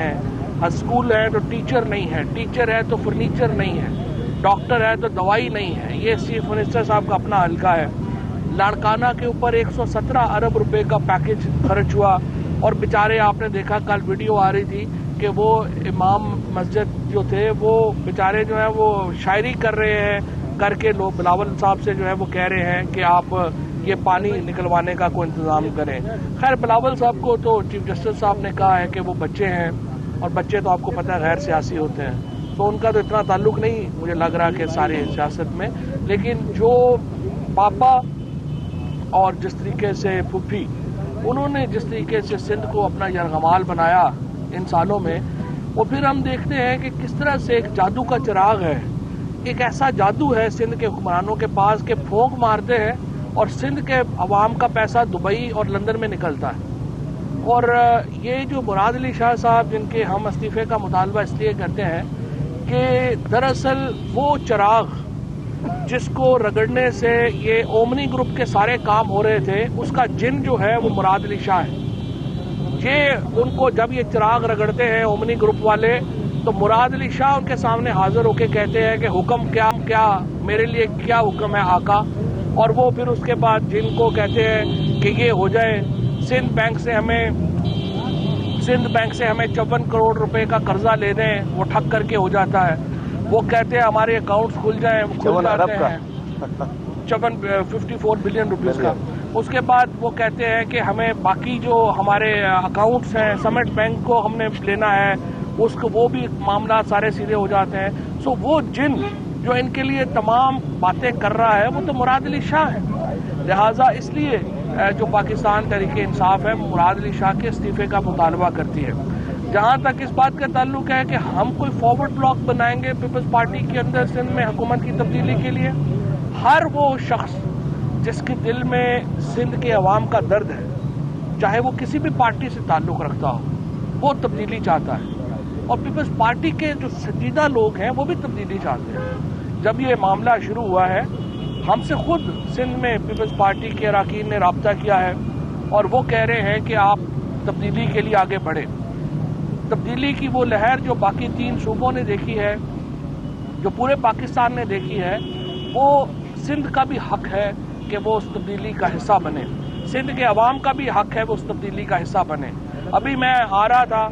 ہیں, اسکول ہے تو ٹیچر نہیں ہے, ٹیچر ہے تو فرنیچر نہیں ہے, ڈاکٹر ہے تو دوائی نہیں ہے. یہ چیف منسٹر صاحب کا اپنا حلقہ ہے. لاڑکانہ کے اوپر 117 ارب روپے کا پیکج خرچ ہوا, اور بیچارے آپ نے دیکھا کل ویڈیو آ رہی تھی کہ وہ امام مسجد جو تھے وہ بیچارے جو ہیں وہ شاعری کر رہے ہیں, کر کے لوگ بلاول صاحب سے جو ہے وہ کہہ رہے ہیں کہ آپ یہ پانی نکلوانے کا کوئی انتظام کریں. خیر بلاول صاحب کو تو چیف جسٹس صاحب نے کہا ہے کہ وہ بچے ہیں, اور بچے تو آپ کو پتہ ہے غیر سیاسی ہوتے ہیں, تو ان کا تو اتنا تعلق نہیں مجھے لگ رہا کہ ساری سیاست میں. لیکن جو پاپا اور جس طریقے سے پھپھی, انہوں نے جس طریقے سے سندھ کو اپنا یرغمال بنایا ان سالوں میں, اور پھر ہم دیکھتے ہیں کہ کس طرح سے ایک جادو کا چراغ ہے, ایک ایسا جادو ہے سندھ کے حکمرانوں کے پاس کہ پھونک مارتے ہیں اور سندھ کے عوام کا پیسہ دبئی اور لندن میں نکلتا ہے. اور یہ جو مراد علی شاہ صاحب جن کے ہم استعفے کا مطالبہ اس لیے کرتے ہیں کہ دراصل وہ چراغ جس کو رگڑنے سے یہ اومنی گروپ کے سارے کام ہو رہے تھے, اس کا جن جو ہے وہ مراد علی شاہ ہے. یہ ان کو جب یہ چراغ رگڑتے ہیں اومنی گروپ والے, تو مراد علی شاہ ان کے سامنے حاضر ہو کے کہتے ہیں کہ حکم کیا میرے لیے کیا حکم ہے آقا, اور وہ پھر اس کے بعد جن کو کہتے ہیں کہ یہ ہو جائے, سندھ بینک سے ہمیں 54 کروڑ روپے کا قرضہ لے دیں, وہ ٹھگ کر کے ہو جاتا ہے. وہ کہتے ہیں ہمارے اکاؤنٹس کھل جائیں, وہ کھل جاتے ہیں 54 بلین روپیز کا. اس کے بعد وہ کہتے ہیں کہ ہمیں باقی جو ہمارے اکاؤنٹس ہیں سمٹ بینک کو ہم نے لینا ہے, اس کو وہ بھی معاملات سارے سیدھے ہو جاتے ہیں. سو وہ جن جو ان کے لیے تمام باتیں کر رہا ہے وہ تو مراد علی شاہ ہے. لہٰذا اس لیے جو پاکستان تحریک انصاف ہے مراد علی شاہ کے استعفے کا مطالبہ کرتی ہے. جہاں تک اس بات کا تعلق ہے کہ ہم کوئی فارورڈ بلاک بنائیں گے پیپلز پارٹی کے اندر سندھ میں حکومت کی تبدیلی کے لیے, ہر وہ شخص جس کے دل میں سندھ کے عوام کا درد ہے, چاہے وہ کسی بھی پارٹی سے تعلق رکھتا ہو, وہ تبدیلی چاہتا ہے. اور پیپلز پارٹی کے جو سنجیدہ لوگ ہیں وہ بھی تبدیلی چاہتے ہیں. جب یہ معاملہ شروع ہوا ہے, ہم سے خود سندھ میں پیپلز پارٹی کے اراکین نے رابطہ کیا ہے, اور وہ کہہ رہے ہیں کہ آپ تبدیلی کے لیے آگے بڑھیں. تبدیلی کی وہ لہر جو باقی 3 صوبوں نے دیکھی ہے, جو پورے پاکستان نے دیکھی ہے, وہ سندھ کا بھی حق ہے کہ وہ اس تبدیلی کا حصہ بنے. سندھ کے عوام کا بھی حق ہے وہ اس تبدیلی کا حصہ بنے. ابھی میں آ رہا تھا,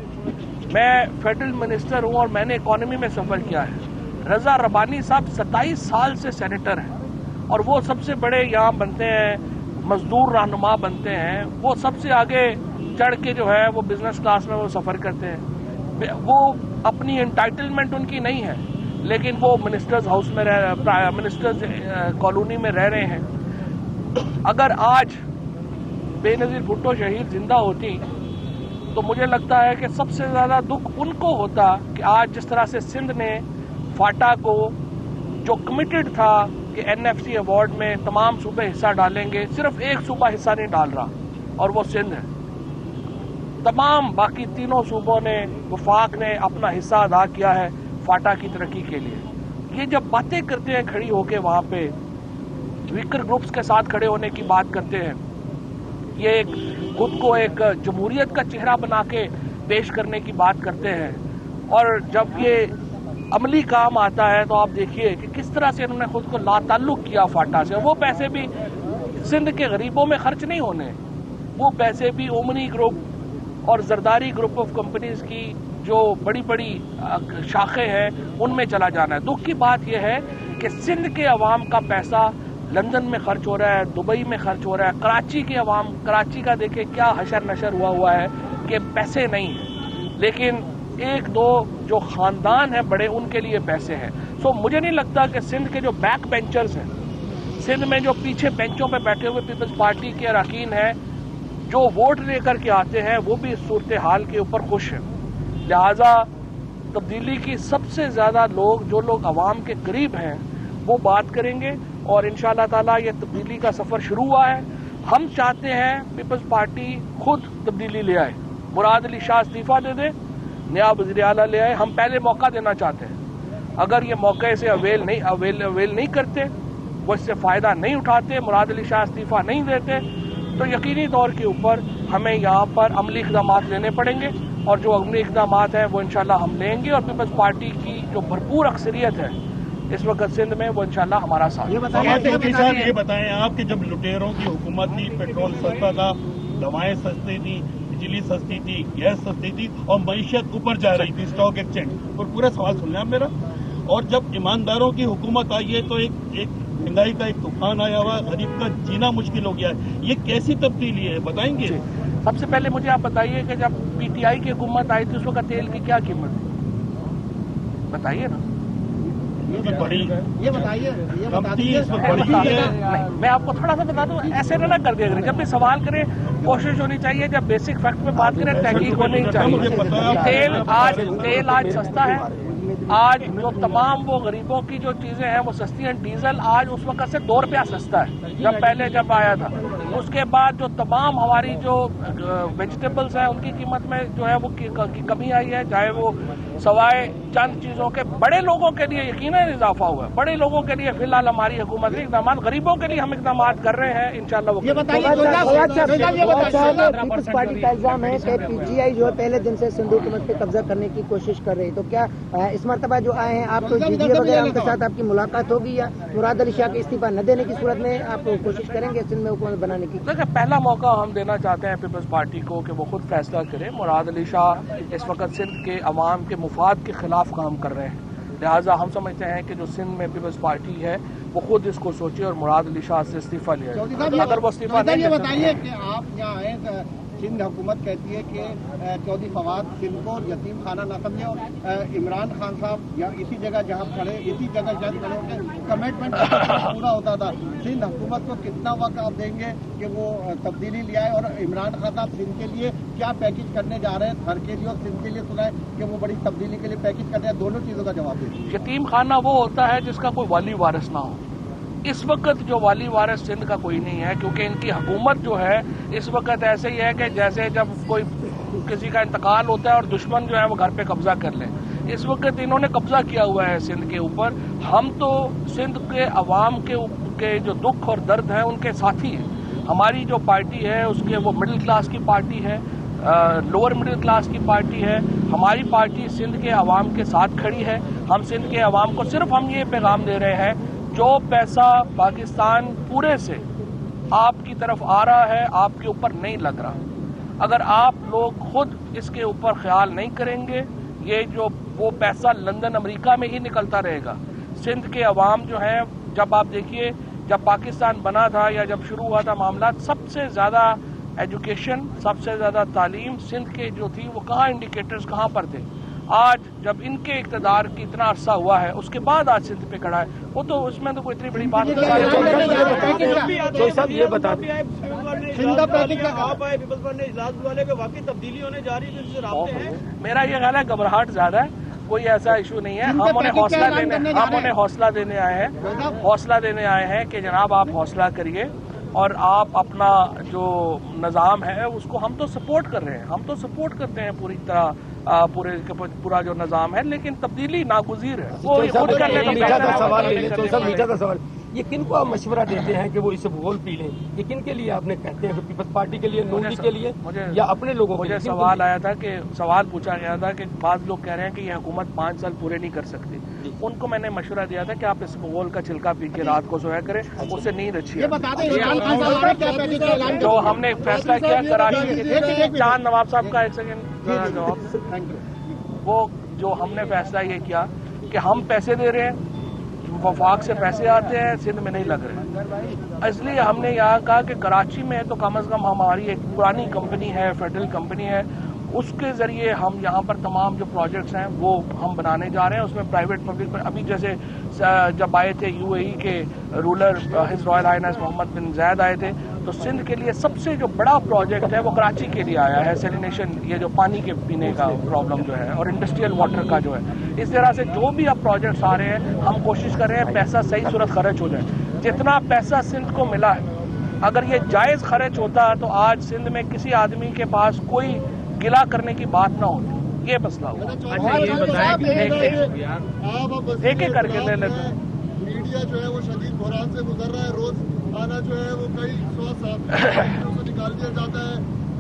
میں فیڈرل منسٹر ہوں اور میں نے اکانومی میں سفر کیا ہے. رضا ربانی صاحب 27 سال سے سینیٹر ہیں, اور وہ سب سے بڑے یہاں بنتے ہیں, مزدور رہنما بنتے ہیں. وہ سب سے آگے چڑھ کے جو ہے وہ بزنس کلاس میں وہ سفر کرتے ہیں. وہ اپنی انٹائٹلمنٹ ان کی نہیں ہے, لیکن وہ منسٹرز ہاؤس میں منسٹرز کالونی میں رہ رہے ہیں. اگر آج بے نظیر بھٹو شہید زندہ ہوتی تو مجھے لگتا ہے کہ سب سے زیادہ دکھ ان کو ہوتا کہ آج جس طرح سے سندھ نے فاٹا کو جو کمیٹڈ تھا کہ NFC ایوارڈ میں تمام صوبے حصہ ڈالیں گے, صرف ایک صوبہ حصہ نہیں ڈال رہا اور وہ سندھ ہے. تمام باقی 3 صوبوں نے, وفاق نے اپنا حصہ ادا کیا ہے فاٹا کی ترقی کے لیے. یہ جب باتیں کرتے ہیں کھڑی ہو کے وہاں پہ ویکر گروپس کے ساتھ کھڑے ہونے کی بات کرتے ہیں, یہ خود کو ایک جمہوریت کا چہرہ بنا کے پیش کرنے کی بات کرتے ہیں, اور جب یہ عملی کام آتا ہے تو آپ دیکھیے کہ کس طرح سے انہوں نے خود کو لا تعلق کیا فاٹا سے. وہ پیسے بھی سندھ کے غریبوں میں خرچ نہیں ہونے, وہ پیسے بھی اومنی گروپ اور زرداری گروپ آف کمپنیز کی جو بڑی بڑی شاخیں ہیں ان میں چلا جانا ہے. دکھ کی بات یہ ہے کہ سندھ کے عوام کا پیسا لندن میں خرچ ہو رہا ہے, دبئی میں خرچ ہو رہا ہے. کراچی کے عوام, کراچی کا دیکھیں کیا حشر نشر ہوا ہے کہ پیسے نہیں ہیں, لیکن 1-2 جو خاندان ہیں بڑے ان کے لیے پیسے ہیں. سو مجھے نہیں لگتا کہ سندھ کے جو بیک بینچرز ہیں, سندھ میں جو پیچھے بینچوں پہ بیٹھے ہوئے پیپلز پارٹی کے اراکین ہیں جو ووٹ لے کر کے آتے ہیں, وہ بھی اس صورتحال کے اوپر خوش ہیں. لہذا تبدیلی کی سب سے زیادہ جو لوگ عوام کے قریب ہیں وہ بات کریں گے, اور انشاءاللہ تعالیٰ یہ تبدیلی کا سفر شروع ہوا ہے. ہم چاہتے ہیں پیپلز پارٹی خود تبدیلی لے آئے, مراد علی شاہ استعفیٰ دے دے, نیا وزیر اعلیٰ لے آئے. ہم پہلے موقع دینا چاہتے ہیں. اگر یہ موقع سے اویل نہیں کرتے, وہ اس سے فائدہ نہیں اٹھاتے, مراد علی شاہ استعفیٰ نہیں دیتے, تو یقینی طور کے اوپر ہمیں یہاں پر عملی اقدامات لینے پڑیں گے. اور جو عملی اقدامات ہیں وہ انشاءاللہ ہم لیں گے، اور پیپلز پارٹی کی جو بھرپور اکثریت ہے اس وقت سندھ میں وہ انشاءاللہ ہمارا ساتھ۔ یہ بتائیں آپ کہ جب لٹیروں کی حکومت تھی، پیٹرول سستا تھا، دوائیں سستی تھی، بجلی سستی تھی، گیس سستی تھی، اور معیشت اوپر جا رہی تھی اسٹاک ایکسچینج، اور پورا سوال سن لیں آپ میرا، اور جب ایمانداروں کی حکومت آئی ہے تو ایک مہنگائی کا ایک طوفان آیا ہوا، غریب کا جینا مشکل ہو گیا ہے، یہ کیسی تبدیلی ہے بتائیں گے؟ سب سے پہلے مجھے آپ بتائیے کہ جب پی ٹی آئی کی حکومت آئی تھی اس وقت تیل کی کیا قیمت تھی، بتائیے نا۔ یہ بتائیے میں آپ کو تھوڑا سا بتا دوں، ایسے نہ کر دیا کریں، جب بھی سوال کریں کوشش ہونی چاہیے، جب بیسک فیکٹ پہ بات کریں تحقیق ہونی چاہیے۔ تیل آج سستا ہے، آج جو تمام وہ غریبوں کی جو چیزیں ہیں وہ سستی ہیں۔ ڈیزل آج اس وقت سے 2 روپیہ سستا ہے جب آیا تھا۔ اس کے بعد جو تمام ہماری جو ویجیٹیبلز ہیں ان کی قیمت میں جو ہے وہ کمی آئی ہے، چاہے وہ سوائے چند چیزوں کے بڑے لوگوں کے لیے یقیناً اضافہ ہوا ہے۔ بڑے لوگوں کے لیے فی الحال ہماری حکومت کے اقدامات، غریبوں کے لیے ہم اقدامات کر رہے ہیں انشاءاللہ وہ۔ پیپلز پارٹی کا الزام ہے کہ پی ٹی آئی جو ہے پہلے دن سے سندھ حکومت پہ قبضہ کرنے کی کوشش کر رہی، تو کیا اس مرتبہ جو آئے ہیں آپ کو جی ڈی اے وغیرہ ان کے ساتھ آپ کی ملاقات ہوگی، یا مراد علی شاہ کے استعفیٰ نہ دینے کی صورت میں آپ کوشش کریں گے سندھ میں حکومت بنانے کی؟ دیکھیں، پہلا موقع ہم دینا چاہتے ہیں پیپلز پارٹی کو کہ وہ خود فیصلہ کرے۔ مراد علی شاہ اس وقت سندھ کے عوام کے مفاد کے خلاف کام کر رہے ہیں، لہٰذا ہم سمجھتے ہیں کہ جو سندھ میں پیپلز پارٹی ہے وہ خود اس کو سوچے اور مراد علی شاہ سے استعفیٰ لے۔ اگر وہ استعفیٰ نہیں، یہ بتائیے کہ آپ یہاں آئے، سندھ حکومت کہتی ہے کہ چودھری فواد سندھ کو یتیم خانہ نہ سمجھے، اور عمران خان صاحب یا اسی جگہ جہاں کھڑے، اسی جگہ جہاں کھڑے ہو کے کمٹمنٹ پورا ہوتا تھا۔ سندھ حکومت کو کتنا وقت آپ دیں گے کہ وہ تبدیلی لے آئے، اور عمران خان صاحب سندھ کے لیے کیا پیکج کرنے جا رہے ہیں، گھر کے لیے اور سندھ کے لیے سنا ہے کہ وہ بڑی تبدیلی کے لیے پیکج کرنے ہیں، دونوں چیزوں کا جواب دیں؟ یتیم خانہ وہ ہوتا ہے جس کا کوئی والی وارث نہ ہو۔ اس وقت جو والی وارث سندھ کا کوئی نہیں ہے، کیونکہ ان کی حکومت جو ہے اس وقت ایسے ہی ہے کہ جیسے جب کوئی کسی کا انتقال ہوتا ہے اور دشمن جو ہے وہ گھر پہ قبضہ کر لے، اس وقت انہوں نے قبضہ کیا ہوا ہے سندھ کے اوپر۔ ہم تو سندھ کے عوام کے جو دکھ اور درد ہیں ان کے ساتھی ہیں۔ ہماری جو پارٹی ہے اس کے وہ مڈل کلاس کی پارٹی ہے، لوور مڈل کلاس کی پارٹی ہے۔ ہماری پارٹی سندھ کے عوام کے ساتھ کھڑی ہے۔ ہم سندھ کے عوام کو صرف ہم یہ پیغام دے رہے ہیں، جو پیسہ پاکستان پورے سے آپ کی طرف آ رہا ہے آپ کے اوپر نہیں لگ رہا۔ اگر آپ لوگ خود اس کے اوپر خیال نہیں کریں گے، یہ جو وہ پیسہ لندن امریکہ میں ہی نکلتا رہے گا۔ سندھ کے عوام جو ہیں، جب آپ دیکھیے جب پاکستان بنا تھا یا جب شروع ہوا تھا معاملات، سب سے زیادہ ایجوکیشن، سب سے زیادہ تعلیم سندھ کے جو تھی وہ کہاں انڈیکیٹرز کہاں پر تھے۔ آج جب ان کے اقتدار کی اتنا عرصہ ہوا ہے اس کے بعد آج سندھ پہ کھڑا ہے، وہ تو اس میں تو کوئی اتنی بڑی بات نہیں۔ میرا یہ خیال ہے گھبراہٹ زیادہ ہے، کوئی ایسا ایشو نہیں ہے۔ ہم انہیں حوصلہ دینے آئے ہیں کہ جناب آپ حوصلہ کریے، اور آپ اپنا جو نظام ہے اس کو ہم تو سپورٹ کر رہے ہیں، ہم تو سپورٹ کرتے ہیں پوری طرح پورا جو نظام ہے، لیکن تبدیلی ناگزیر ہے۔ وہ خود کرنے کا میٹھا کا سوال، یہ کن کو آپ مشورہ دیتے ہیں کہ وہ اسے بول پی لیں؟ یہ کن کے لیے آپ نے کہتے ہیں کہ پیپلز پارٹی کے لیے، نون کے لیے، یا اپنے لوگوں کے لیے؟ مجھے سوال آیا تھا کہ سوال پوچھا گیا تھا کہ بعض لوگ کہہ رہے ہیں کہ یہ حکومت 5 سال پورے نہیں کر سکتی۔ ان کو میں نے مشورہ دیا تھا کہ آپ اس بغول کا چھلکا پی کے رات کو سویا کریں، اس سے نیند اچھی ہے۔ جو ہم نے فیصلہ کیا کراچی، چاند نواب صاحب کا ایک سیکنڈ جواب، وہ جو ہم نے فیصلہ یہ کیا کہ ہم پیسے دے رہے ہیں، وفاق سے پیسے آتے ہیں، سندھ میں نہیں لگ رہے، اس لیے ہم نے یہاں کہا کہ کراچی میں تو کم از کم ہماری ایک پرانی کمپنی ہے، فیڈرل کمپنی ہے، اس کے ذریعے ہم یہاں پر تمام جو پروجیکٹس ہیں وہ ہم بنانے جا رہے ہیں۔ اس میں پرائیویٹ پبلک پر ابھی جیسے جب آئے تھے یو اے ای کے رولر ہز رائل ہائنس محمد بن زید آئے تھے، تو سندھ کے لیے سب سے جو بڑا پروجیکٹ ہے وہ کراچی کے لیے آیا ہے، سیلینیشن، یہ جو پانی کے پینے کا پرابلم جو ہے، اور انڈسٹریل واٹر کا جو ہے۔ اس طرح سے جو بھی اب پروجیکٹس آ رہے ہیں ہم کوشش کر رہے ہیں پیسہ صحیح صورت خرچ ہو جائے۔ جتنا پیسہ سندھ کو ملا ہے اگر یہ جائز خرچ ہوتا تو آج سندھ میں کسی آدمی کے پاس کوئی گلا کرنے کی بات نہ ہوتی، یہ مسئلہ ہوگا۔ ایک ایک کر کے لے لیتے ہیں۔ میڈیا جو ہے وہ شدید بحران سے گزر رہا ہے، روز آنا جو ہے وہ کئی 100 سے نکال دیا جاتا ہے،